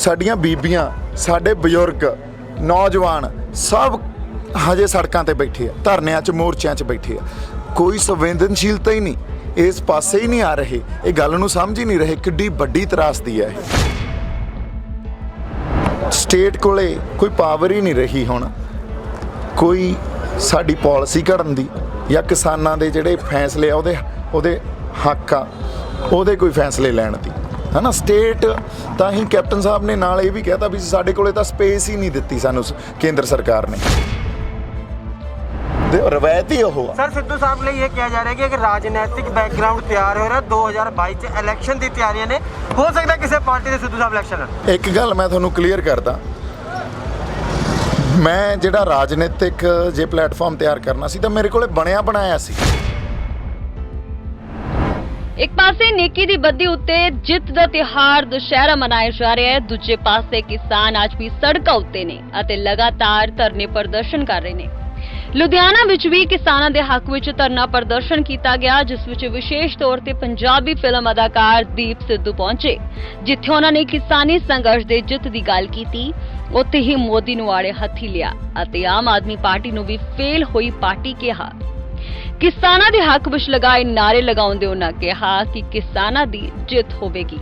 ਸਾਡੀਆਂ ਬੀਬੀਆਂ, ਸਾਡੇ ਬਜ਼ੁਰਗ, ਨੌਜਵਾਨ सब ਹਜੇ ਸੜਕਾਂ ਤੇ ਬੈਠੇ ਆ, ਧਰਨਿਆਂ 'ਚ, ਮੋਰਚਿਆਂ 'ਚ ਬੈਠੇ ਆ। ਕੋਈ ਸੰਵੇਦਨਸ਼ੀਲਤਾ ਹੀ ਨਹੀਂ, ਇਸ ਪਾਸੇ ਹੀ ਨਹੀਂ ਆ ਰਹੇ, ਇਹ ਗੱਲ ਨੂੰ ਸਮਝ ਹੀ ਨਹੀਂ ਰਹੇ ਕਿੱਡੀ ਵੱਡੀ ਤਰਾਸਦੀ ਹੈ ਇਹ। ਸਟੇਟ ਕੋਲੇ ਕੋਈ ਪਾਵਰ ਹੀ ਨਹੀਂ ਰਹੀ ਹੁਣ ਕੋਈ ਸਾਡੀ ਪਾਲਿਸੀ ਘੜਨ ਦੀ ਜਾਂ ਕਿਸਾਨਾਂ ਦੇ ਜਿਹੜੇ ਫੈਸਲੇ ਆ ਉਹਦੇ ਹੱਕ ਆ ਉਹਦੇ ਕੋਈ ਫੈਸਲੇ ਲੈਣ ਦੀ, है ना। स्टेट ਤਾਂ ਹੀ ਕੈਪਟਨ ਸਾਹਿਬ ਨੇ ਨਾਲ ਇਹ ਵੀ ਕਹਿਤਾ ਵੀ ਸਾਡੇ ਕੋਲੇ ਤਾਂ ਸਪੇਸ ਹੀ ਨਹੀਂ ਦਿੱਤੀ ਸਾਨੂੰ ਕੇਂਦਰ ਸਰਕਾਰ ਨੇ। रवायती हो सर सिद्धू साहब ने ये कहा जा रहा है कि एक राजनीतिक बैकग्राउंड तैयार हो रहा है 2022 च इलेक्शन की तैयारियां ने, हो सकता है किसी पार्टी के सिद्धू साहब इलेक्शन। एक गल मैं तुहानू क्लीयर करदा, मैं जिहड़ा राजनीतिक जे प्लेटफॉर्म तैयार करना सी तां मेरे कोले बनया बनाया सी। एक पासे नेकी दी बद्दी उत्ते जित दा तिहार दुशहरा मनाया जा रहा है, दूजे पासे किसान आज भी सड़कों उत्ते ने अते लगातार धरने प्रदर्शन कर रहे ने। लुधियाना विच भी किसानां दे हक विच धरना प्रदर्शन किया गया, जिस विच विशेष तौर ते पंजाबी फिल्म अदाकार दीप सिद्धू पहुंचे, जिथे उन्हां ने किसानी संघर्ष दे जित दी गल कीती। उत्थे ही मोदी नूं आड़े हत्थी लिया अते आम आदमी पार्टी नूं भी फेल होई पार्टी कहा। किसानां दे हक विच लगाए नारे लगाउंदे उन्हां कहा कि किसानां दी जित होवेगी।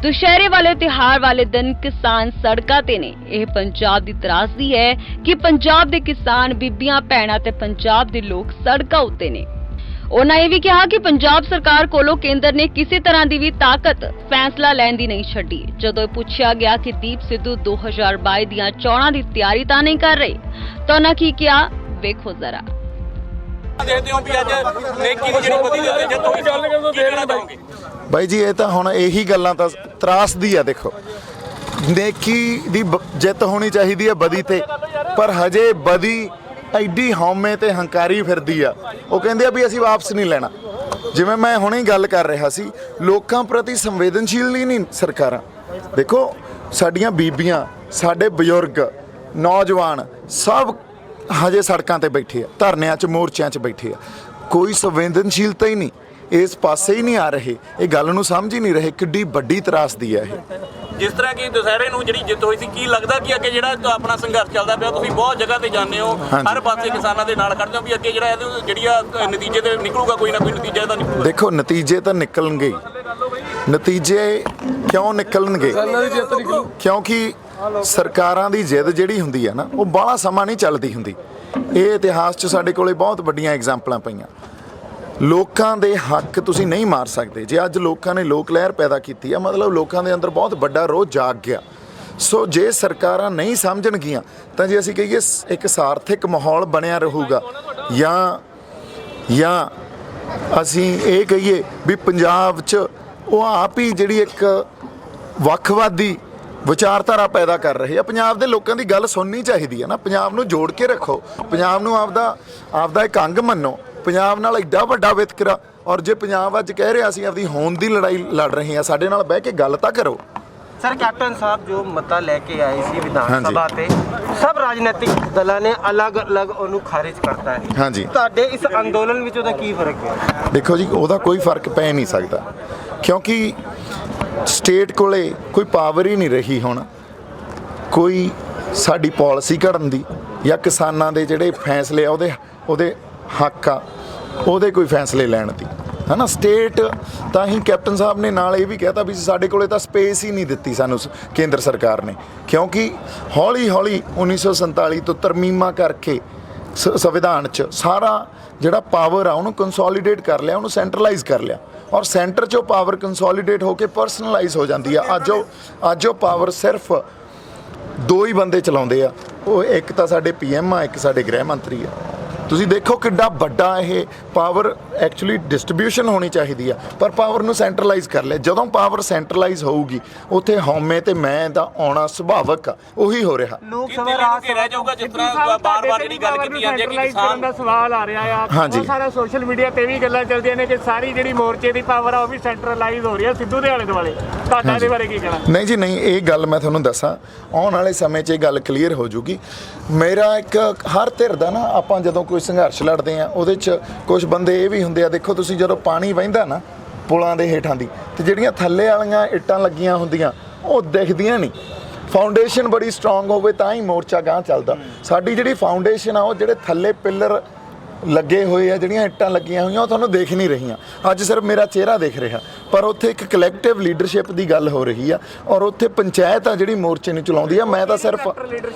दुशहरे वाले त्योहार वाले दिन किसान सड़कों ते ने। यह पंजाब दी त्रासदी है कि पंजाब दे किसान, बीबियां, भैणां ते पंजाब दे लोग सड़कों उत्ते ने। उन्होंने यह भी कहा कि पंजाब सरकार कोलों केंद्र ने किसी तरह की भी ताकत फैसला लैण दी नहीं छड्डी। जदों पूछा गया कि दीप सिद्धू 2022 दीआं चोणां दी तैयारी तां नहीं कर रहे, तो उन्होंने की किया, वेखो जरा। ਬਾਈ ਜੀ ਇਹ ਤਾਂ ਹੁਣ ਇਹੀ ਗੱਲਾਂ ਤਾਂ ਤਰਾਸਦੀ ਆ। ਦੇਖੋ ਨੇਕੀ ਦੀ ਜਿੱਤ ਹੋਣੀ ਚਾਹੀਦੀ ਹੈ ਬਦੀ ਤੇ, ਪਰ ਹਜੇ ਬਦੀ ਐਡੀ ਹਉਮੈ ਤੇ ਹੰਕਾਰੀ ਫਿਰਦੀ ਆ। ਉਹ ਕਹਿੰਦੇ ਆ ਵੀ ਅਸੀਂ ਵਾਪਸ ਨਹੀਂ ਲੈਣਾ। ਜਿਵੇਂ ਮੈਂ ਹੁਣੇ ਗੱਲ ਕਰ ਰਿਹਾ ਸੀ, ਲੋਕਾਂ ਪ੍ਰਤੀ ਸੰਵੇਦਨਸ਼ੀਲ ਨਹੀਂ ਸਰਕਾਰਾਂ। ਦੇਖੋ ਸਾਡੀਆਂ ਬੀਬੀਆਂ, ਸਾਡੇ ਬਜ਼ੁਰਗ, ਨੌਜਵਾਨ ਸਭ ਹਜੇ ਸੜਕਾਂ ਤੇ ਬੈਠੇ ਆ, ਧਰਨਿਆਂ 'ਚ, ਮੋਰਚਿਆਂ 'ਚ ਬੈਠੇ ਆ। ਕੋਈ ਸੰਵੇਦਨਸ਼ੀਲਤਾ ਹੀ ਨਹੀਂ, ਇਸ ਪਾਸੇ ਹੀ ਨਹੀਂ ਆ ਰਹੇ, ਇਹ ਗੱਲ ਨੂੰ ਸਮਝ ਹੀ ਨਹੀਂ ਰਹੇ ਕਿੱਡੀ ਵੱਡੀ ਤਰਾਸਦੀ ਹੈ ਇਹ। ਜਿਸ ਤਰ੍ਹਾਂ ਕਿ ਦੁਸਹਿਰੇ ਨੂੰ ਜਿਹੜੀ ਜਿੱਤ ਹੋਈ ਸੀ, ਕੀ ਲੱਗਦਾ ਕਿ ਅੱਗੇ ਜਿਹੜਾ ਆਪਣਾ ਸੰਘਰਸ਼ ਚੱਲਦਾ ਪਿਆ, ਤੁਸੀਂ ਬਹੁਤ ਜਗ੍ਹਾ ਤੇ ਜਾਂਦੇ ਹੋ, ਹਰ ਪਾਸੇ ਕਿਸਾਨਾਂ ਦੇ ਨਾਲ ਖੜਦੇ ਹੋ, ਵੀ ਅੱਗੇ ਜਿਹੜਾ ਜਿਹੜੀ ਨਤੀਜੇ ਤੇ ਨਿਕਲੂਗਾ, ਕੋਈ ਨਾ ਕੋਈ ਨਤੀਜਾ ਇਹਦਾ ਨਿਕਲੂਗਾ। ਦੇਖੋ ਨਤੀਜੇ ਤਾਂ ਨਿਕਲਣਗੇ, ਨਤੀਜੇ ਕਿਉਂ ਨਿਕਲਣਗੇ? ਕਿਉਂਕਿ ਸਰਕਾਰਾਂ ਦੀ ਜਿੱਦ ਜਿਹੜੀ ਹੁੰਦੀ ਹੈ ਨਾ, ਉਹ ਬਾਹਲਾ ਸਮਾਂ ਨਹੀਂ ਚੱਲਦੀ ਹੁੰਦੀ। ਇਹ ਇਤਿਹਾਸ 'ਚ ਸਾਡੇ ਕੋਲੇ ਬਹੁਤ ਵੱਡੀਆਂ ਐਗਜ਼ਾਮਪਲਾਂ ਪਈਆਂ। ਲੋਕਾਂ ਦੇ ਹੱਕ ਤੁਸੀਂ ਨਹੀਂ ਮਾਰ ਸਕਦੇ। ਜੇ ਅੱਜ ਲੋਕਾਂ ਨੇ ਲੋਕ ਲਹਿਰ ਪੈਦਾ ਕੀਤੀ ਆ, ਮਤਲਬ ਲੋਕਾਂ ਦੇ ਅੰਦਰ ਬਹੁਤ ਵੱਡਾ ਰੋਹ ਜਾਗ ਗਿਆ। ਸੋ ਜੇ ਸਰਕਾਰਾਂ ਨਹੀਂ ਸਮਝਣਗੀਆਂ ਤਾਂ ਜੇ ਅਸੀਂ ਕਹੀਏ ਇੱਕ ਸਾਰਥਿਕ ਮਾਹੌਲ ਬਣਿਆ ਰਹੂਗਾ, ਜਾਂ ਅਸੀਂ ਇਹ ਕਹੀਏ ਵੀ ਪੰਜਾਬ 'ਚ ਉਹ ਆਪ ਹੀ ਜਿਹੜੀ ਇੱਕ ਵੱਖਵਾਦੀ ਵਿਚਾਰਧਾਰਾ ਪੈਦਾ ਕਰ ਰਹੇ ਆ। ਪੰਜਾਬ ਦੇ ਲੋਕਾਂ ਦੀ ਗੱਲ ਸੁਣਨੀ ਚਾਹੀਦੀ ਹੈ ਨਾ। ਪੰਜਾਬ ਨੂੰ ਜੋੜ ਕੇ ਰੱਖੋ, ਪੰਜਾਬ ਨੂੰ ਆਪਦਾ ਇੱਕ ਅੰਗ ਮੰਨੋ। ਪੰਜਾਬ ਨਾਲ ਐਡਾ ਵੱਡਾ ਵਿਤਕਰਾ, ਔਰ ਜੇ ਪੰਜਾਬ ਅੱਜ ਕਹਿ ਰਿਹਾ ਅਸੀਂ ਆਪਦੀ ਹੋਂਦ ਦੀ ਲੜਾਈ ਲੜ ਰਹੇ ਹਾਂ, ਸਾਡੇ ਨਾਲ ਬਹਿ ਕੇ ਗੱਲ ਤਾਂ ਕਰੋ। सर कैप्टन साहब जो मता लेके आए सी विधान सभा ते, सब राजनीतिक दलों ने अलग अलग उन्हें खारिज करता है। हाँ जी, तुहाडे इस अंदोलन विच ओहदा की फर्क है? देखो जी, ਉਹਦਾ ਕੋਈ ਫਰਕ ਪੈ ਨਹੀਂ ਸਕਦਾ ਕਿਉਂਕਿ ਸਟੇਟ ਕੋਲੇ ਕੋਈ ਪਾਵਰ ਹੀ ਨਹੀਂ ਰਹੀ ਹੁਣ ਕੋਈ ਸਾਡੀ ਪਾਲਿਸੀ ਘੜਨ ਦੀ ਜਾਂ ਕਿਸਾਨਾਂ ਦੇ ਜਿਹੜੇ ਫੈਸਲੇ ਆ ਉਹਦੇ ਹੱਕ ਆ ਉਹਦੇ ਕੋਈ ਫੈਸਲੇ ਲੈਣ ਦੀ, है ना। स्टेट ਤਾਂ ਹੀ ਕੈਪਟਨ ਸਾਹਿਬ ਨੇ ਨਾਲ ਇਹ ਵੀ ਕਹਿਤਾ ਵੀ ਸਾਡੇ ਕੋਲੇ ਤਾਂ ਸਪੇਸ ਹੀ ਨਹੀਂ ਦਿੱਤੀ ਸਾਨੂੰ ਕੇਂਦਰ ਸਰਕਾਰ ਨੇ, ਕਿਉਂਕਿ ਹੌਲੀ ਹੌਲੀ 1947 ਤੋਂ ਤਰਮੀਮਾਂ ਕਰਕੇ ਸੰਵਿਧਾਨ 'ਚ ਸਾਰਾ ਜਿਹੜਾ ਪਾਵਰ ਆ ਉਹਨੂੰ ਕੰਸੋਲੀਡੇਟ ਕਰ ਲਿਆ, ਉਹਨੂੰ ਸੈਂਟਰਲਾਈਜ਼ ਕਰ ਲਿਆ, ਔਰ ਸੈਂਟਰ 'ਚੋਂ ਪਾਵਰ ਕੰਸੋਲੀਡੇਟ ਹੋ ਕੇ ਪਰਸਨਲਾਈਜ਼ ਹੋ ਜਾਂਦੀ ਆ। ਅੱਜ ਉਹ ਪਾਵਰ ਸਿਰਫ ਦੋ ਹੀ ਬੰਦੇ ਚਲਾਉਂਦੇ ਆ, ਉਹ ਇੱਕ ਤਾਂ ਸਾਡੇ PM ਆ, ਇੱਕ ਸਾਡੇ ਗ੍ਰਹਿ ਮੰਤਰੀ ਆ। ਤੁਸੀਂ ਦੇਖੋ ਕਿੱਡਾ ਵੱਡਾ ਇਹ ਪਾਵਰ ਐਕਚੁਅਲੀ ਡਿਸਟ੍ਰੀਬਿਊਸ਼ਨ ਹੋਣੀ ਚਾਹੀਦੀ ਆ, ਪਰ ਪਾਵਰ ਨੂੰ ਸੈਂਟਰਲਾਈਜ਼ ਕਰ ਲਿਆ। ਜਦੋਂ ਪਾਵਰ ਸੈਂਟਰਲਾਈਜ਼ ਹੋਊਗੀ ਉੱਥੇ ਹਉਮੈ ਤੇ ਮੈਂ ਦਾ ਆਉਣਾ ਸੁਭਾਵਿਕ ਆ, ਉਹੀ ਹੋ ਰਿਹਾ। ਲੋਕ ਸਭਾ ਰਾਜ ਰਹਿ ਜਾਊਗਾ ਜਿਸ ਤਰ੍ਹਾਂ ਬਾਰ-ਬਾਰ ਜਿਹੜੀ ਗੱਲ ਕੀਤੀ ਜਾਂਦੀ ਹੈ ਕਿ ਕਿਸਾਨ ਦਾ ਸਵਾਲ ਆ ਰਿਹਾ ਆ। ਬਹੁਤ ਸਾਰਾ ਸੋਸ਼ਲ ਮੀਡੀਆ ਤੇ ਵੀ ਗੱਲਾਂ ਚੱਲਦੀਆਂ ਨੇ ਕਿ ਸਾਰੀ ਜਿਹੜੀ ਮੋਰਚੇ ਦੀ ਪਾਵਰ ਆ ਉਹ ਵੀ ਸੈਂਟਰਲਾਈਜ਼ ਹੋ ਰਹੀ ਹੈ ਸਿੱਧੂ ਦੇ ਆਲੇ ਦੁਆਲੇ। ਤੁਹਾਡਾ ਇਹਦੇ ਬਾਰੇ ਕੀ ਕਹਿਣਾ? ਨਹੀਂ ਜੀ ਨਹੀਂ, ਇਹ ਗੱਲ ਮੈਂ ਤੁਹਾਨੂੰ ਦੱਸਾਂ, ਆਉਣ ਵਾਲੇ ਸਮੇਂ 'ਚ ਇਹ ਗੱਲ ਕਲੀਅਰ ਹੋ ਜੂਗੀ। ਮੇਰਾ ਇੱਕ ਹਰ ਧਿਰ ਦਾ ਨਾ, ਆਪਾਂ ਜਦੋਂ ਕੋਈ ਸੰਘਰਸ਼ ਲੜਦੇ ਆ ਉਹਦੇ 'ਚ ਕੁਝ ਬੰਦੇ ਇਹ ਵੀ ਹੁੰਦੇ ਆ। ਦੇਖੋ ਤੁਸੀਂ ਜਦੋਂ ਪਾਣੀ ਵਹਿੰਦਾ ਨਾ ਪੁਲਾਂ ਦੇ ਹੇਠਾਂ ਦੀ, ਤੇ ਜਿਹੜੀਆਂ ਥੱਲੇ ਵਾਲੀਆਂ ਇੱਟਾਂ ਲੱਗੀਆਂ ਹੁੰਦੀਆਂ ਉਹ ਦਿਖਦੀਆਂ ਨਹੀਂ। ਫਾਊਂਡੇਸ਼ਨ ਬੜੀ ਸਟਰੋਂਗ ਹੋਵੇ ਤਾਂ ਹੀ ਮੋਰਚਾ ਗਾਂਹ ਚੱਲਦਾ। ਸਾਡੀ ਜਿਹੜੀ ਫਾਊਂਡੇਸ਼ਨ ਆ ਉਹ ਜਿਹੜੇ ਥੱਲੇ ਪਿੱਲਰ ਲੱਗੇ ਹੋਏ ਆ, ਜਿਹੜੀਆਂ ਇੱਟਾਂ ਲੱਗੀਆਂ ਹੋਈਆਂ ਉਹ ਤੁਹਾਨੂੰ ਦੇਖ ਨਹੀਂ ਰਹੀਆਂ। ਅੱਜ ਸਿਰਫ ਮੇਰਾ ਚਿਹਰਾ ਦਿਖ ਰਿਹਾ, ਪਰ ਉੱਥੇ ਇੱਕ ਕਲੈਕਟਿਵ ਲੀਡਰਸ਼ਿਪ ਦੀ ਗੱਲ ਹੋ ਰਹੀ ਆ ਔਰ ਉੱਥੇ ਪੰਚਾਇਤ ਆ ਜਿਹੜੀ ਮੋਰਚੇ ਨੂੰ ਚਲਾਉਂਦੀ ਆ। ਮੈਂ ਤਾਂ ਸਿਰਫ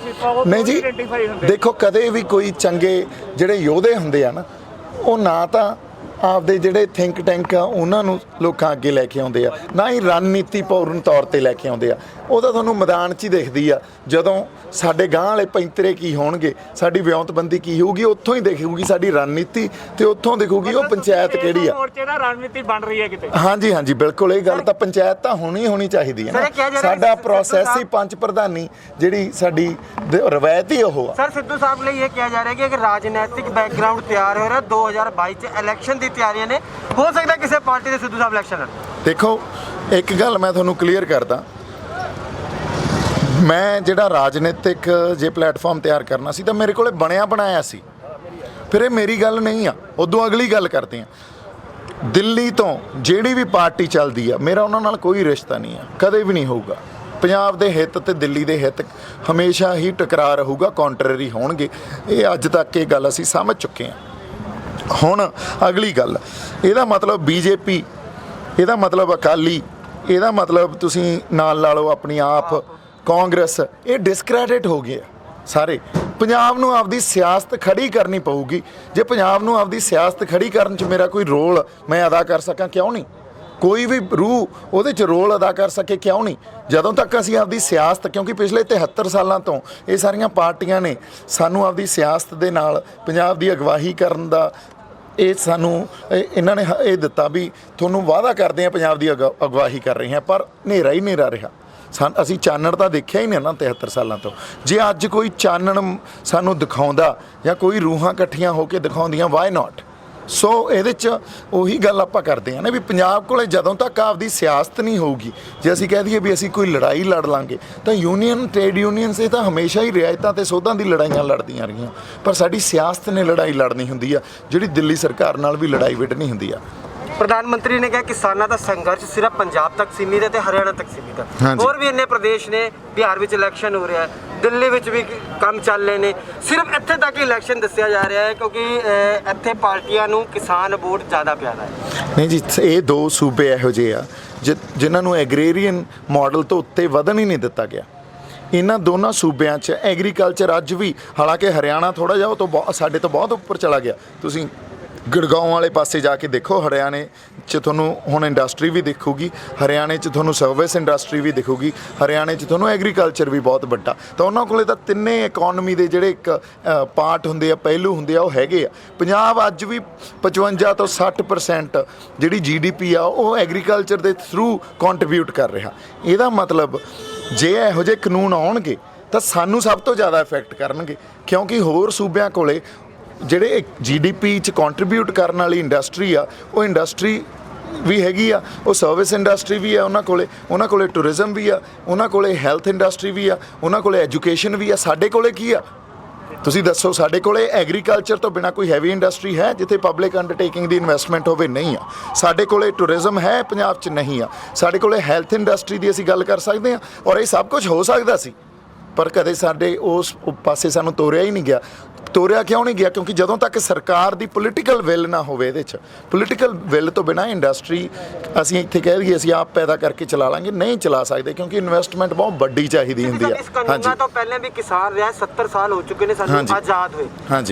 ਨਹੀਂ ਜੀ, ਦੇਖੋ ਕਦੇ ਵੀ ਕੋਈ ਚੰਗੇ ਜਿਹੜੇ ਯੋਧੇ ਹੁੰਦੇ ਆ ਨਾ, ਉਹ ਨਾ ਤਾਂ ਆਪਦੇ ਜਿਹੜੇ ਥਿੰਕ ਟੈਂਕ ਆ ਉਹਨਾਂ ਨੂੰ ਲੋਕਾਂ ਅੱਗੇ ਲੈ ਕੇ ਆਉਂਦੇ ਆ, ਨਾ ਹੀ ਰਣਨੀਤੀ ਪੂਰਨ ਤੌਰ ਤੇ ਲੈ ਕੇ ਆਉਂਦੇ ਆ। ਉਹ ਤਾਂ ਤੁਹਾਨੂੰ ਮੈਦਾਨ 'ਚ ਹੀ ਦਿਖਦੀ ਆ। ਜਦੋਂ ਸਾਡੇ ਗਾਂਹ ਵਾਲੇ ਪੈਂਤਰੇ ਕੀ ਹੋਣਗੇ, ਸਾਡੀ ਵਿਉਂਤਬੰਦੀ ਕੀ ਹੋਊਗੀ, ਉੱਥੋਂ ਹੀ ਦਿਖੂਗੀ ਸਾਡੀ ਰਣਨੀਤੀ ਤੇ ਉੱਥੋਂ ਦਿਖੂਗੀ ਉਹ ਪੰਚਾਇਤ ਕਿਹੜੀ ਆ। ਮੋਰਚੇ ਦਾ ਰਣਨੀਤੀ ਬਣ ਰਹੀ ਹੈ ਕਿਤੇ। ਹਾਂਜੀ ਹਾਂਜੀ ਬਿਲਕੁਲ, ਇਹ ਗੱਲ ਤਾਂ ਪੰਚਾਇਤ ਤਾਂ ਹੋਣੀ ਚਾਹੀਦੀ ਹੈ ਨਾ। ਸਾਡਾ ਪ੍ਰੋਸੈਸ ਹੀ ਪੰਚ ਪ੍ਰਧਾਨੀ ਜਿਹੜੀ ਸਾਡੀ ਰਵਾਇਤ ਹੀ ਉਹ ਆ। ਸਰ ਸਿੱਧੂ ਸਾਹਿਬ ਲਈ ਇਹ ਕਿਹਾ ਜਾ ਰਿਹਾ ਕਿ ਰਾਜਨੀਤਿਕ ਬੈਕਗ੍ਰਾਉਂਡ ਤਿਆਰ ਹੋ ਰਿਹਾ 2022 ਚ ਇਲੈਕਸ਼ਨ ਦੀ ਤਿਆਰੀਆਂ ਨੇ, ਹੋ ਸਕਦਾ ਕਿਸੇ ਪਾਰਟੀ ਦੇ ਸਿੱਧੂ ਸਾਹਿਬ ਇਲੈਕਸ਼ਨ ਲੜਨ। ਦੇਖੋ ਇੱਕ ਗੱਲ ਮੈਂ ਤੁਹਾਨੂੰ ਕਲੀਅਰ ਕਰਦਾ, ਮੈਂ ਜਿਹੜਾ ਰਾਜਨੀਤਿਕ ਜੇ ਪਲੇਟਫਾਰਮ ਤਿਆਰ ਕਰਨਾ ਸੀ ਤਾਂ ਮੇਰੇ ਕੋਲੇ ਬਣਿਆ ਬਣਾਇਆ ਸੀ। ਫਿਰ ਇਹ ਮੇਰੀ ਗੱਲ ਨਹੀਂ ਆ, ਉਦੋਂ ਅਗਲੀ ਗੱਲ ਕਰਦੇ ਆ। ਦਿੱਲੀ ਤੋਂ ਜਿਹੜੀ ਵੀ ਪਾਰਟੀ ਚੱਲਦੀ ਆ, ਮੇਰਾ ਉਹਨਾਂ ਨਾਲ ਕੋਈ ਰਿਸ਼ਤਾ ਨਹੀਂ ਆ, ਕਦੇ ਵੀ ਨਹੀਂ ਹੋਊਗਾ। ਪੰਜਾਬ ਦੇ ਹਿੱਤ ਤੇ ਦਿੱਲੀ ਦੇ ਹਿੱਤ ਹਮੇਸ਼ਾ ਹੀ ਟਕਰਾਅ ਰਹੂਗਾ, ਕੰਟਰਰੀ ਹੋਣਗੇ। ਇਹ ਅੱਜ ਤੱਕ ਇਹ ਗੱਲ ਅਸੀਂ ਸਮਝ ਚੁੱਕੇ ਹਾਂ। ਹੁਣ ਅਗਲੀ ਗੱਲ, ਇਹਦਾ ਮਤਲਬ ਬੀਜੇਪੀ, ਇਹਦਾ ਮਤਲਬ ਅਕਾਲੀ, ਇਹਦਾ ਮਤਲਬ ਤੁਸੀਂ ਨਾਲ ਲਾ ਲਓ ਆਪਣੀ ਆਪ ਕਾਂਗਰਸ, ਇਹ ਡਿਸਕ੍ਰੈਡਿਟ ਹੋ ਗਏ ਸਾਰੇ। ਪੰਜਾਬ ਨੂੰ ਆਪਦੀ ਸਿਆਸਤ ਖੜੀ ਕਰਨੀ ਪਊਗੀ। ਜੇ ਪੰਜਾਬ ਨੂੰ ਆਪਦੀ ਸਿਆਸਤ ਖੜੀ ਕਰਨ 'ਚ ਮੇਰਾ ਕੋਈ ਰੋਲ ਮੈਂ ਅਦਾ ਕਰ ਸਕਾਂ, ਕਿਉਂ ਨਹੀਂ? ਕੋਈ ਵੀ ਰੂਹ ਉਹਦੇ 'ਚ ਰੋਲ ਅਦਾ ਕਰ ਸਕੇ, ਕਿਉਂ ਨਹੀਂ? ਜਦੋਂ ਤੱਕ ਅਸੀਂ ਆਪਦੀ ਸਿਆਸਤ, ਕਿਉਂਕਿ ਪਿਛਲੇ 73 ਸਾਲਾਂ ਤੋਂ ਇਹ ਸਾਰੀਆਂ ਪਾਰਟੀਆਂ ਨੇ ਸਾਨੂੰ ਆਪਦੀ ਸਿਆਸਤ ਦੇ ਨਾਲ ਪੰਜਾਬ ਦੀ ਅਗਵਾਈ ਕਰਨ ਦਾ ਇਹ ਸਾਨੂੰ ਇਹਨਾਂ ਨੇ ਇਹ ਦਿੱਤਾ ਵੀ ਤੁਹਾਨੂੰ ਵਾਅਦਾ ਕਰਦੇ ਆ ਪੰਜਾਬ ਦੀ ਅਗਵਾਈ ਕਰ ਰਹੇ ਹਾਂ, ਪਰ ਹਨੇਰਾ ਹੀ ਹਨੇਰਾ ਰਿਹਾ। ਅਸੀਂ ਚਾਨਣ ਤਾਂ ਦੇਖਿਆ ਹੀ ਨਹੀਂ ਨਾ 73 ਸਾਲਾਂ ਤੋਂ। ਜੇ ਅੱਜ ਕੋਈ ਚਾਨਣ ਸਾਨੂੰ ਦਿਖਾਉਂਦਾ ਜਾਂ ਕੋਈ ਰੂਹਾਂ ਇਕੱਠੀਆਂ ਹੋ ਕੇ ਦਿਖਾਉਂਦੀਆਂ, ਵਾਈ ਨਾਟ? ਸੋ ਇਹਦੇ 'ਚ ਉਹੀ ਗੱਲ ਆਪਾਂ ਕਰਦੇ ਹਾਂ ਨਾ ਵੀ ਪੰਜਾਬ ਕੋਲੇ ਜਦੋਂ ਤੱਕ ਆਪਦੀ ਸਿਆਸਤ ਨਹੀਂ ਹੋਊਗੀ, ਜੇ ਅਸੀਂ ਕਹਿ ਦਈਏ ਵੀ ਅਸੀਂ ਕੋਈ ਲੜਾਈ ਲੜ ਲਾਂਗੇ, ਤਾਂ ਯੂਨੀਅਨ ਟ੍ਰੇਡ ਯੂਨੀਅਨਸ ਇਹ ਤਾਂ ਹਮੇਸ਼ਾ ਹੀ ਰਿਆਇਤਾਂ ਤੇ ਸੋਧਾਂ ਦੀ ਲੜਾਈਆਂ ਲੜਦੀਆਂ ਰਹੀਆਂ, ਪਰ ਸਾਡੀ ਸਿਆਸਤ ਨੇ ਲੜਾਈ ਲੜਨੀ ਹੁੰਦੀ ਆ, ਜਿਹੜੀ ਦਿੱਲੀ ਸਰਕਾਰ ਨਾਲ ਵੀ ਲੜਾਈ ਵਿੜਨੀ ਹੁੰਦੀ ਆ। ਪ੍ਰਧਾਨ ਮੰਤਰੀ ਨੇ ਕਿਹਾ ਕਿਸਾਨਾਂ ਦਾ ਸੰਘਰਸ਼ ਸਿਰਫ ਪੰਜਾਬ ਤੱਕ ਸੀਮਿਤ ਹੈ ਤੇ ਹਰਿਆਣਾ ਤੱਕ ਸੀਮਿਤ ਹੈ। ਹੋਰ ਵੀ ਇੰਨੇ ਪ੍ਰਦੇਸ਼ ਨੇ, ਬਿਹਾਰ ਵਿੱਚ ਇਲੈਕਸ਼ਨ ਹੋ ਰਿਹਾ ਹੈ, ਦਿੱਲੀ ਵਿੱਚ ਵੀ ਕੰਮ ਚੱਲ ਰਹੇ ਨੇ, ਸਿਰਫ ਇੱਥੇ ਤੱਕ ਇਲੈਕਸ਼ਨ ਦੱਸਿਆ ਜਾ ਰਿਹਾ ਹੈ ਕਿਉਂਕਿ ਇੱਥੇ ਪਾਰਟੀਆਂ ਨੂੰ ਕਿਸਾਨ ਵੋਟ ਜ਼ਿਆਦਾ ਪਿਆਰਾ ਹੈ। ਨਹੀਂ ਜੀ, ਇਹ ਦੋ ਸੂਬੇ ਇਹੋ ਜਿਹੇ ਆ ਜਿਨ੍ਹਾਂ ਨੂੰ ਐਗਰੀਰੀਅਨ ਮਾਡਲ ਤੋਂ ਉੱਤੇ ਵਧਣ ਹੀ ਨਹੀਂ ਦਿੱਤਾ ਗਿਆ। ਇਹਨਾਂ ਦੋਨਾਂ ਸੂਬਿਆਂ 'ਚ ਐਗਰੀਕਲਚਰ ਅੱਜ ਵੀ, ਹਾਲਾਂਕਿ ਹਰਿਆਣਾ ਥੋੜ੍ਹਾ ਜਿਹਾ ਉਹ ਤੋਂ ਸਾਡੇ ਤੋਂ ਬਹੁਤ ਉੱਪਰ ਚਲਾ ਗਿਆ। ਤੁਸੀਂ ਗੁੜਗਾਉਂ ਵਾਲੇ ਪਾਸੇ ਜਾ ਕੇ ਦੇਖੋ, ਹਰਿਆਣੇ 'ਚ ਤੁਹਾਨੂੰ ਹੁਣ ਇੰਡਸਟਰੀ ਵੀ ਦਿਖੂਗੀ, ਹਰਿਆਣੇ 'ਚ ਤੁਹਾਨੂੰ ਸਰਵਿਸ ਇੰਡਸਟਰੀ ਵੀ ਦਿਖੂਗੀ, ਹਰਿਆਣੇ 'ਚ ਤੁਹਾਨੂੰ ਐਗਰੀਕਲਚਰ ਵੀ ਬਹੁਤ ਵੱਡਾ। ਤਾਂ ਉਹਨਾਂ ਕੋਲੇ ਤਾਂ ਤਿੰਨੇ ਇਕਨੋਮੀ ਦੇ ਜਿਹੜੇ ਇੱਕ ਪਾਰਟ ਹੁੰਦੇ ਆ, ਪਹਿਲੂ ਹੁੰਦੇ ਆ, ਉਹ ਹੈਗੇ ਆ। ਪੰਜਾਬ ਅੱਜ ਵੀ 55 ਤੋਂ 60% ਜਿਹੜੀ GDP ਆ ਉਹ ਐਗਰੀਕਲਚਰ ਦੇ ਥਰੂ ਕੰਟਰੀਬਿਊਟ ਕਰ ਰਿਹਾ। ਇਹਦਾ ਮਤਲਬ ਜੇ ਇਹੋ ਜਿਹੇ ਕਾਨੂੰਨ ਆਉਣਗੇ ਤਾਂ ਸਾਨੂੰ ਸਭ ਤੋਂ ਜ਼ਿਆਦਾ ਇਫੈਕਟ ਕਰਨਗੇ, ਕਿਉਂਕਿ ਹੋਰ ਸੂਬਿਆਂ ਕੋਲੇ ਜਿਹੜੇ GDP 'ਚ ਕੰਟਰੀਬਿਊਟ ਕਰਨ ਵਾਲੀ ਇੰਡਸਟਰੀ ਆ, ਉਹ ਇੰਡਸਟਰੀ ਵੀ ਹੈਗੀ ਆ, ਉਹ ਸਰਵਿਸ ਇੰਡਸਟਰੀ ਵੀ ਆ ਉਹਨਾਂ ਕੋਲੇ ਟੂਰਿਜ਼ਮ ਵੀ ਆ, ਉਹਨਾਂ ਕੋਲੇ ਹੈਲਥ ਇੰਡਸਟਰੀ ਵੀ ਆ, ਉਹਨਾਂ ਕੋਲੇ ਐਜੂਕੇਸ਼ਨ ਵੀ ਆ। ਸਾਡੇ ਕੋਲੇ ਕੀ ਆ? ਤੁਸੀਂ ਦੱਸੋ, ਸਾਡੇ ਕੋਲੇ ਐਗਰੀਕਲਚਰ ਤੋਂ ਬਿਨਾ ਕੋਈ ਹੈਵੀ ਇੰਡਸਟਰੀ ਹੈ ਜਿੱਥੇ ਪਬਲਿਕ ਅੰਡਰਟੇਕਿੰਗ ਦੀ ਇਨਵੈਸਟਮੈਂਟ ਹੋਵੇ? ਨਹੀਂ ਆ। ਸਾਡੇ ਕੋਲੇ ਟੂਰਿਜ਼ਮ ਹੈ ਪੰਜਾਬ 'ਚ? ਨਹੀਂ ਆ। ਸਾਡੇ ਕੋਲੇ ਹੈਲਥ ਇੰਡਸਟਰੀ ਦੀ ਅਸੀਂ ਗੱਲ ਕਰ ਸਕਦੇ ਹਾਂ, ਔਰ ਇਹ ਸਭ ਕੁਝ ਹੋ ਸਕਦਾ ਸੀ, ਪਰ ਕਦੇ ਸਾਡੇ ਉਸ ਪਾਸੇ ਸਾਨੂੰ ਤੋਰਿਆ ਹੀ ਨਹੀਂ ਗਿਆ। ਤੋਰਿਆ ਕਿਉਂ ਨਹੀਂ ਗਿਆ? ਕਿਉਂਕਿ ਜਦੋਂ ਤੱਕ ਸਰਕਾਰ ਦੀ ਪੋਲੀਟੀਕਲ ਵਿਲ ਨਾ ਹੋਵੇ, ਇਹਦੇ 'ਚ ਪੋਲੀਟੀਕਲ ਵਿਲ ਤੋਂ ਬਿਨਾਂ ਇੰਡਸਟਰੀ ਅਸੀਂ ਇੱਥੇ ਕਹਿ ਦਈਏ ਅਸੀਂ ਆਪ ਪੈਦਾ ਕਰਕੇ ਚਲਾ ਲਾਂਗੇ, ਨਹੀਂ ਚਲਾ ਸਕਦੇ, ਕਿਉਂਕਿ ਇਨਵੈਸਟਮੈਂਟ ਬਹੁਤ ਵੱਡੀ ਚਾਹੀਦੀ ਹੁੰਦੀ ਆ। ਇਸ ਕਾਨੂੰਨਾਂ ਤੋਂ ਪਹਿਲਾਂ ਵੀ ਕਿਸਾਨ ਰਿਹਾ, 70 ਸਾਲ ਹੋ ਚੁੱਕੇ ਨੇ ਸਾਨੂੰ ਆਜ਼ਾਦ ਹੋਏ।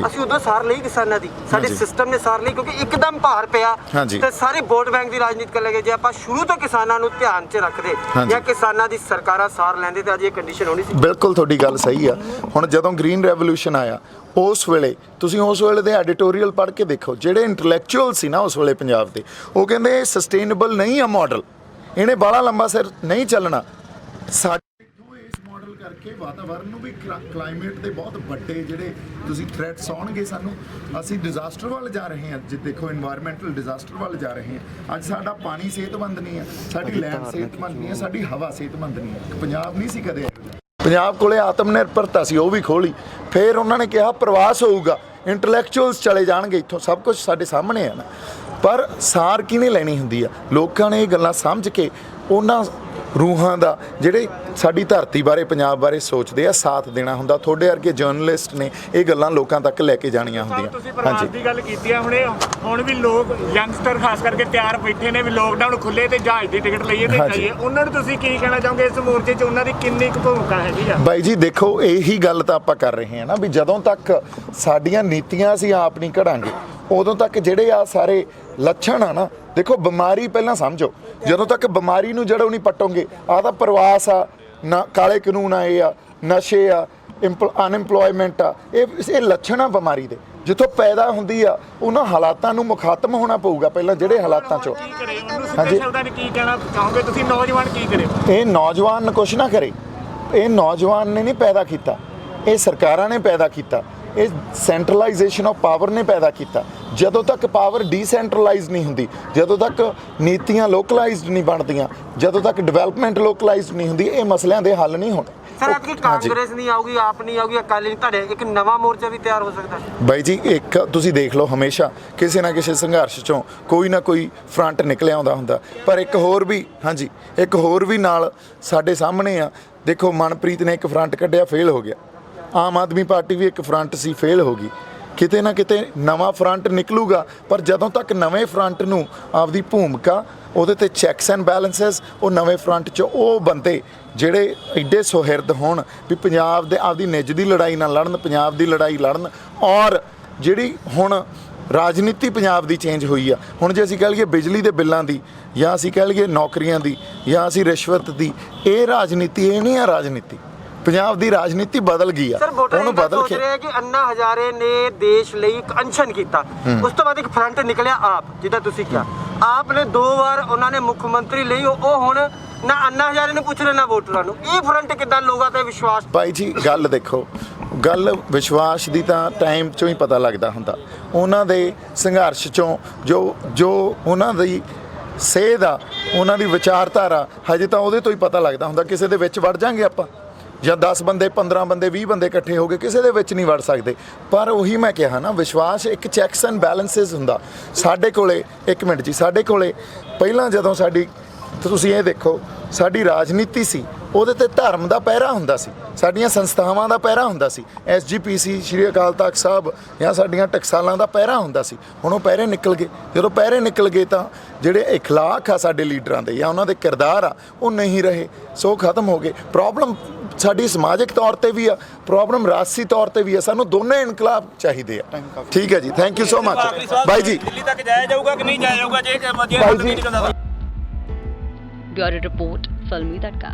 ਅਸੀਂ ਉਦੋਂ ਸਾਰ ਲਈ ਕਿਸਾਨਾਂ ਦੀ, ਸਾਡੇ ਸਿਸਟਮ ਨੇ ਸਾਰ ਲਈ, ਕਿਉਂਕਿ ਇੱਕਦਮ ਭਾਰ ਪਿਆ ਤੇ ਸਾਰੀ ਵੋਟ ਬੈਂਕ ਦੀ ਰਾਜਨੀਤੀ ਕਰਨ ਲੱਗੇ। ਜੇ ਆਪਾਂ ਸ਼ੁਰੂ ਤੋਂ ਕਿਸਾਨਾਂ ਨੂੰ ਧਿਆਨ 'ਚ ਰੱਖਦੇ ਜਾਂ ਕਿਸਾਨਾਂ ਦੀ ਸਰਕਾਰਾਂ ਸਾਰ ਲੈਂਦੇ ਤਾਂ ਅੱਜ ਇਹ ਕੰਡੀਸ਼ਨ ਹੋਣੀ ਸੀ। ਬਿਲਕੁਲ ਤੁਹਾਡੀ ਗੱਲ ਸਹੀ ਆ। ਹੁਣ ਜਦੋਂ ਗ੍ਰੀਨ ਰੈਵੋਲੂਸ਼ਨ ਆਇਆ, ਉਸ ਵੇਲੇ ਤੁਸੀਂ ਉਸ ਵੇਲੇ ਦੇ ਐਡੀਟੋਰੀਅਲ ਪੜ੍ਹ ਕੇ ਦੇਖੋ, ਜਿਹੜੇ ਇੰਟੈਲੈਕਚੁਅਲ ਸੀ ਨਾ ਉਸ ਵੇਲੇ ਪੰਜਾਬ ਦੇ, ਉਹ ਕਹਿੰਦੇ ਇਹ ਸਸਟੇਨੇਬਲ ਨਹੀਂ ਆ ਮਾਡਲ, ਇਹਨੇ ਬਾਹਲਾ ਲੰਬਾ ਸਿਰ ਨਹੀਂ ਚੱਲਣਾ। ਸਾਡੇ ਇੱਥੋਂ ਇਸ ਮਾਡਲ ਕਰਕੇ ਵਾਤਾਵਰਨ ਨੂੰ ਵੀ, ਕਲਾਈਮੇਟ ਦੇ ਬਹੁਤ ਵੱਡੇ ਜਿਹੜੇ ਤੁਸੀਂ ਥ੍ਰੈਟਸ ਆਉਣਗੇ ਸਾਨੂੰ। ਅਸੀਂ ਡਿਜ਼ਾਸਟਰ ਵੱਲ ਜਾ ਰਹੇ ਹਾਂ, ਜੇ ਦੇਖੋ ਇਨਵਾਇਰਮੈਂਟਲ ਡਿਜ਼ਾਸਟਰ ਵੱਲ ਜਾ ਰਹੇ ਹਾਂ। ਅੱਜ ਸਾਡਾ ਪਾਣੀ ਸਿਹਤਮੰਦ ਨਹੀਂ ਹੈ, ਸਾਡੀ ਲੈਂਡ ਸਿਹਤਮੰਦ ਨਹੀਂ ਹੈ, ਸਾਡੀ ਹਵਾ ਸਿਹਤਮੰਦ ਨਹੀਂ ਹੈ। ਪੰਜਾਬ ਨਹੀਂ ਸੀ ਕਦੇ, ਪੰਜਾਬ ਕੋਲੇ ਆਤਮ ਨਿਰਭਰਤਾ ਸੀ, ਉਹ ਵੀ ਖੋਲੀ। ਫਿਰ ਉਹਨਾਂ ਨੇ ਕਿਹਾ ਪ੍ਰਵਾਸ ਹੋਊਗਾ, ਇੰਟੈਲੈਕਚੁਅਲਸ ਚਲੇ ਜਾਣਗੇ ਇੱਥੋਂ, ਸਭ ਕੁਝ ਸਾਡੇ ਸਾਹਮਣੇ ਆ ਨਾ। ਪਰ ਸਾਰ ਕਿਹਨੇ ਲੈਣੀ ਹੁੰਦੀ ਆ? ਲੋਕਾਂ ਨੇ ਇਹ ਗੱਲਾਂ ਸਮਝ ਕੇ ਉਹਨਾਂ ਰੂਹਾਂ ਦਾ ਜਿਹੜੇ ਸਾਡੀ ਧਰਤੀ ਬਾਰੇ ਪੰਜਾਬ ਬਾਰੇ ਸੋਚਦੇ ਆ ਸਾਥ ਦੇਣਾ ਹੁੰਦਾ। ਤੁਹਾਡੇ ਵਰਗੇ ਜਰਨਲਿਸਟ ਨੇ ਇਹ ਗੱਲਾਂ ਲੋਕਾਂ ਤੱਕ ਲੈ ਕੇ ਜਾਣੀਆਂ ਹੁੰਦੀਆਂ। ਤੁਸੀਂ ਪ੍ਰਵਾਸ ਦੀ ਗੱਲ ਕੀਤੀ ਆ ਹੁਣ ਵੀ ਲੋਕ ਯੰਗਸਟਰ ਖਾਸ ਕਰਕੇ ਤਿਆਰ ਬੈਠੇ ਨੇ ਵੀ ਲੋਕਡਾਊਨ ਖੁੱਲੇ ਤੇ ਜਹਾਜ਼ ਦੀ ਟਿਕਟ ਲਈਏ ਤੇ ਜਾਈਏ, ਉਹਨਾਂ ਨੂੰ ਤੁਸੀਂ ਕੀ ਕਹਿਣਾ ਚਾਹੋਗੇ? ਇਸ ਮੋਰਚੇ 'ਚ ਉਹਨਾਂ ਦੀ ਕਿੰਨੀ ਕੁ ਭੂਮਿਕਾ ਹੈਗੀ ਆ? ਬਾਈ ਜੀ ਦੇਖੋ, ਇਹੀ ਗੱਲ ਤਾਂ ਆਪਾਂ ਕਰ ਰਹੇ ਹਾਂ ਨਾ ਵੀ ਜਦੋਂ ਤੱਕ ਸਾਡੀਆਂ ਨੀਤੀਆਂ ਅਸੀਂ ਆਪ ਨਹੀਂ ਘੜਾਂਗੇ ਉਦੋਂ ਤੱਕ ਜਿਹੜੇ ਆ ਸਾਰੇ ਲੱਛਣ ਆ ਨਾ, ਦੇਖੋ ਬਿਮਾਰੀ ਪਹਿਲਾਂ ਸਮਝੋ, ਜਦੋਂ ਤੱਕ ਬਿਮਾਰੀ ਨੂੰ ਜੜੋਂ ਨਹੀਂ ਪੱਟੋਗੇ, ਆਹ ਤਾਂ ਪ੍ਰਵਾਸ ਆ ਨਾ, ਕਾਲੇ ਕਾਨੂੰਨ ਆ, ਇਹ ਆ ਨਸ਼ੇ ਆ, ਅਨਇੰਪਲੋਇਮੈਂਟ ਆ, ਇਹ ਲੱਛਣ ਆ ਬਿਮਾਰੀ ਦੇ। ਜਿੱਥੋਂ ਪੈਦਾ ਹੁੰਦੀ ਆ ਉਹਨਾਂ ਹਾਲਾਤਾਂ ਨੂੰ ਮੁਖਾਤਮ ਹੋਣਾ ਪਊਗਾ ਪਹਿਲਾਂ, ਜਿਹੜੇ ਹਾਲਾਤਾਂ 'ਚੋਂ। ਹਾਂਜੀ, ਕੀ ਕਹਿਣਾ ਚਾਹੋਗੇ ਤੁਸੀਂ? ਨੌਜਵਾਨ ਕੀ ਕਰੇ? ਇਹ ਨੌਜਵਾਨ ਕੁਛ ਨਾ ਕਰੇ, ਇਹ ਨੌਜਵਾਨ ਨੇ ਨਹੀਂ ਪੈਦਾ ਕੀਤਾ, ਇਹ ਸਰਕਾਰਾਂ ਨੇ ਪੈਦਾ ਕੀਤਾ, ਇਹ ਸੈਂਟਰਲਾਈਜੇਸ਼ਨ ਆਫ ਪਾਵਰ ਨੇ ਪੈਦਾ ਕੀਤਾ। ਜਦੋਂ ਤੱਕ ਪਾਵਰ ਡੀਸੈਂਟਰਲਾਈਜ਼ ਨਹੀਂ ਹੁੰਦੀ, ਜਦੋਂ ਤੱਕ ਨੀਤੀਆਂ ਲੋਕਲਾਈਜ਼ਡ ਨਹੀਂ ਬਣਦੀਆਂ, ਜਦੋਂ ਤੱਕ ਡਿਵੈਲਪਮੈਂਟ ਲੋਕਲਾਈਜ਼ਡ ਨਹੀਂ ਹੁੰਦੀ, ਇਹ ਮਸਲਿਆਂ ਦੇ ਹੱਲ ਨਹੀਂ ਹੋਣੇ। ਸਰ ਅੱਜ ਕਾਂਗਰਸ ਨਹੀਂ ਆਊਗੀ, ਆਪ ਨਹੀਂ ਆਊਗੀ, ਅਕਾਲੀ ਨਹੀਂ, ਤੁਹਾਡੇ ਇੱਕ ਨਵਾਂ ਮੋਰਚਾ ਵੀ ਤਿਆਰ ਹੋ ਸਕਦਾ? ਬਾਈ ਜੀ ਇੱਕ ਤੁਸੀਂ ਦੇਖ ਲਓ, ਹਮੇਸ਼ਾ ਕਿਸੇ ਨਾ ਕਿਸੇ ਸੰਘਰਸ਼ ਚੋਂ ਕੋਈ ਨਾ ਕੋਈ ਫਰੰਟ ਨਿਕਲਿਆ ਆਉਂਦਾ ਹੁੰਦਾ, ਪਰ ਇੱਕ ਹੋਰ ਵੀ, ਹਾਂਜੀ ਇੱਕ ਹੋਰ ਵੀ ਨਾਲ ਸਾਡੇ ਸਾਹਮਣੇ ਆ। ਦੇਖੋ ਮਨਪ੍ਰੀਤ ਨੇ ਇੱਕ ਫਰੰਟ ਕੱਢਿਆ, ਫੇਲ ਹੋ ਗਿਆ। ਆਮ ਆਦਮੀ ਪਾਰਟੀ ਵੀ ਇੱਕ ਫਰੰਟ ਸੀ, ਫੇਲ ਹੋ ਗਈ। ਕਿਤੇ ਨਾ ਕਿਤੇ ਨਵਾਂ ਫਰੰਟ ਨਿਕਲੂਗਾ, ਪਰ ਜਦੋਂ ਤੱਕ ਨਵੇਂ ਫਰੰਟ ਨੂੰ ਆਪਦੀ ਭੂਮਿਕਾ, ਉਹਦੇ ਤੇ ਚੈੱਕਸ ਐਂਡ ਬੈਲੈਂਸਸ, ਉਹ ਨਵੇਂ ਫਰੰਟ 'ਚ ਉਹ ਬੰਦੇ ਜਿਹੜੇ ਐਡੇ ਸੁਹਿਰਦ ਹੋਣ ਵੀ ਪੰਜਾਬ ਦੇ ਆਪਦੀ ਨਿੱਜ ਦੀ ਲੜਾਈ ਨਾ ਲੜਨ, ਪੰਜਾਬ ਦੀ ਲੜਾਈ ਲੜਨ। ਔਰ ਜਿਹੜੀ ਹੁਣ ਰਾਜਨੀਤੀ ਪੰਜਾਬ ਦੀ ਚੇਂਜ ਹੋਈ ਆ, ਹੁਣ ਜੇ ਅਸੀਂ ਕਹਿ ਲਈਏ ਬਿਜਲੀ ਦੇ ਬਿੱਲਾਂ ਦੀ, ਜਾਂ ਅਸੀਂ ਕਹਿ ਲਈਏ ਨੌਕਰੀਆਂ ਦੀ, ਜਾਂ ਅਸੀਂ ਰਿਸ਼ਵਤ ਦੀ, ਇਹ ਰਾਜਨੀਤੀ ਇਹ ਨਹੀਂ ਆ। ਰਾਜਨੀਤੀ ਪੰਜਾਬ ਦੀ ਰਾਜਨੀਤੀ ਬਦਲ ਗਈ ਆ, ਉਹਨੂੰ ਬਦਲ ਕੇ। ਸੋਚ ਰਿਹਾ ਕਿ ਅੰਨਾ ਹਜ਼ਾਰੇ ਨੇ ਦੇਸ਼ ਲਈ ਇੱਕ ਅਨਸ਼ਨ ਕੀਤਾ, ਉਸ ਤੋਂ ਬਾਅਦ ਇੱਕ ਫਰੰਟ ਨਿਕਲਿਆ ਆਪ, ਜਿੱਦਾਂ ਤੁਸੀਂ ਕਿਹਾ ਆਪ ਨੇ 2 ਵਾਰ ਉਹਨਾਂ ਨੇ ਮੁੱਖ ਮੰਤਰੀ ਲਈ, ਉਹ ਹੁਣ ਨਾ ਅੰਨਾ ਹਜ਼ਾਰੇ ਨੂੰ ਪੁੱਛ ਰਹੇ ਨਾ ਵੋਟਰਾਂ ਨੂੰ। ਇਹ ਫਰੰਟ ਕਿੱਦਾਂ ਲੋਕਾਂ ਤੇ ਵਿਸ਼ਵਾਸ? ਭਾਈ ਜੀ ਗੱਲ ਦੇਖੋ, ਗੱਲ ਵਿਸ਼ਵਾਸ ਦੀ ਤਾਂ ਟਾਈਮ 'ਚੋਂ ਹੀ ਪਤਾ ਲੱਗਦਾ ਹੁੰਦਾ। ਉਹਨਾਂ ਦੇ ਸੰਘਰਸ਼ 'ਚੋਂ ਜੋ ਉਹਨਾਂ ਦੀ ਸੇਧ ਆ, ਉਹਨਾਂ ਦੀ ਵਿਚਾਰਧਾਰਾ, ਹਜੇ ਤਾਂ ਉਹਦੇ ਤੋਂ ਹੀ ਪਤਾ ਲੱਗਦਾ ਹੁੰਦਾ। ਕਿਸੇ ਦੇ ਵਿੱਚ ਵੜ ਜਾਾਂਗੇ ਆਪਾਂ, ਜਾਂ 10 ਬੰਦੇ 15 ਬੰਦੇ 20 ਬੰਦੇ ਇਕੱਠੇ ਹੋ ਗਏ, ਕਿਸੇ ਦੇ ਵਿੱਚ ਨਹੀਂ ਵੜ ਸਕਦੇ। ਪਰ ਉਹੀ ਮੈਂ ਕਿਹਾ ਨਾ, ਵਿਸ਼ਵਾਸ ਇੱਕ ਚੈੱਕਸ ਐਂਡ ਬੈਲੈਂਸਸ ਹੁੰਦਾ। ਸਾਡੇ ਕੋਲੇ ਇੱਕ ਮਿੰਟ ਜੀ, ਸਾਡੇ ਕੋਲੇ ਪਹਿਲਾਂ ਜਦੋਂ ਸਾਡੀ, ਤੁਸੀਂ ਇਹ ਦੇਖੋ, ਸਾਡੀ ਰਾਜਨੀਤੀ ਸੀ, ਉਹਦੇ ਤੇ ਧਰਮ ਦਾ ਪਹਿਰਾ ਹੁੰਦਾ ਸੀ, ਸਾਡੀਆਂ ਸੰਸਥਾਵਾਂ ਦਾ ਪਹਿਰਾ ਹੁੰਦਾ ਸੀ, SGPC, ਸ਼੍ਰੀ ਅਕਾਲ ਤਖਤ ਸਾਹਿਬ, ਜਾਂ ਸਾਡੀਆਂ ਟਕਸਾਲਾਂ ਦਾ ਪਹਿਰਾ ਹੁੰਦਾ ਸੀ। ਹੁਣ ਉਹ ਪਹਿਰੇ ਨਿਕਲ ਗਏ। ਜਦੋਂ ਪਹਿਰੇ ਨਿਕਲ ਗਏ ਤਾਂ ਜਿਹੜੇ ਇਖਲਾਕ ਆ ਸਾਡੇ ਲੀਡਰਾਂ ਦੇ, ਜਾਂ ਉਹਨਾਂ ਦੇ ਕਿਰਦਾਰ ਆ, ਉਹ ਨਹੀਂ ਰਹੇ, ਸੋ ਖਤਮ ਹੋ ਗਏ। ਪ੍ਰੋਬਲਮ ਸਾਡੀ ਸਮਾਜਿਕ ਤੌਰ ਤੇ ਵੀ ਆ, ਪ੍ਰੋਬਲਮ ਰਾਜਸੀ ਤੌਰ ਤੇ ਵੀ ਆ। ਸਾਨੂੰ ਦੋਨੇ ਇਨਕਲਾਬ ਚਾਹੀਦੇ ਆ। ਠੀਕ ਹੈ ਜੀ, ਥੈਂਕ ਯੂ ਸੋ ਮਚ ਬਾਈ ਜੀ। ਦਿੱਲੀ ਤੱਕ ਜਾਇਆ ਜਾਊਗਾ ਕਿ ਨਹੀਂ ਜਾਇਆ ਜਾਊਗਾ? ਜੇ ਬਾਈ ਜੀ। ਬਿਊਰੋ ਰਿਪੋਰਟ, ਫਿਲਮੀ ਤੜਕਾ।